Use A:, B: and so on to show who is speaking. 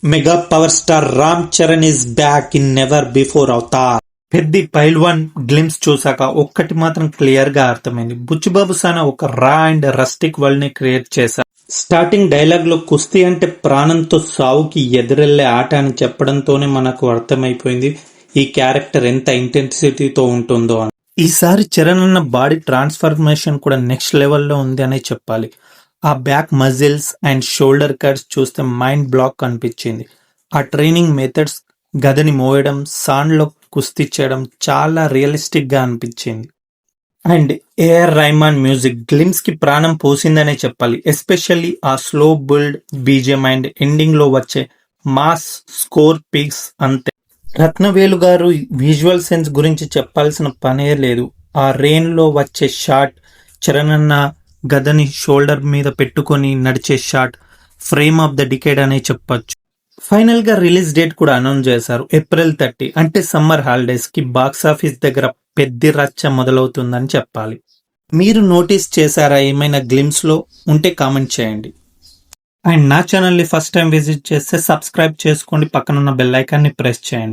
A: Mega power star Ram Charan is back in never before avatar. Peddi పైల్వాన్ glimpse చూసాక ఒక్కటి మాత్రం క్లియర్ గా అర్థమైంది. బుచ్చిబాబు సానా ఒక రా అండ్ రస్టిక్ వరల్డ్ ని క్రియేట్ చేశారు. స్టార్టింగ్ డైలాగ్ లో కుస్తీ అంటే ప్రాణంతో సావుకి ఎదురెళ్లే ఆట అని చెప్పడంతోనే మనకు అర్థమైపోయింది ఈ క్యారెక్టర్ ఎంత ఇంటెన్సిటీతో ఉంటుందో అని. ఈసారి చరణ్ అన్న బాడీ ట్రాన్స్ఫర్మేషన్ కూడా నెక్స్ట్ లెవెల్లో ఉంది అనే చెప్పాలి. ఆ back muscles and shoulder cuts చూస్తే మైండ్ బ్లాక్ అనిపించింది. ఆ ట్రైనింగ్ మెథడ్స్, గదని మోయడం, సాండ్ లో కుస్తీ చేయడం చాలా రియలిస్టిక్ గా అనిపించింది. And A R Rahman music glimpse కి ప్రాణం పోసిందనే చెప్పాలి. ఎస్పెషల్లీ ఆ slow build BGM and ending లో వచ్చే మాస్ స్కోర్ పీక్స్ అంతే. రత్నవేలు గారు విజువల్ సెన్స్ గురించి చెప్పాల్సిన పనే లేదు. ఆ రెయిన్ లో వచ్చే షాట్, చరణ్ అన్న గదని షోల్డర్ మీద పెట్టుకొని నడిచే shot frame of the decade అనే చెప్పొచ్చు. ఫైనల్ గా రిలీజ్ డేట్ కూడా అనౌన్స్ చేశారు. ఏప్రిల్ 30 అంటే సమ్మర్ హాలిడేస్ కి బాక్సాఫీస్ దగ్గర పెద్ద రచ్చ మొదలవుతుందని చెప్పాలి. మీరు నోటీస్ చేశారా ఏమైనా గ్లిమ్స్ లో? ఉంటే కామెంట్ చేయండి. అండ్ నా ఛానల్ ని ఫస్ట్ టైం విజిట్ చేస్తే సబ్స్క్రైబ్ చేసుకోండి, పక్కనున్న బెల్ ఐకాన్ ని ప్రెస్ చేయండి.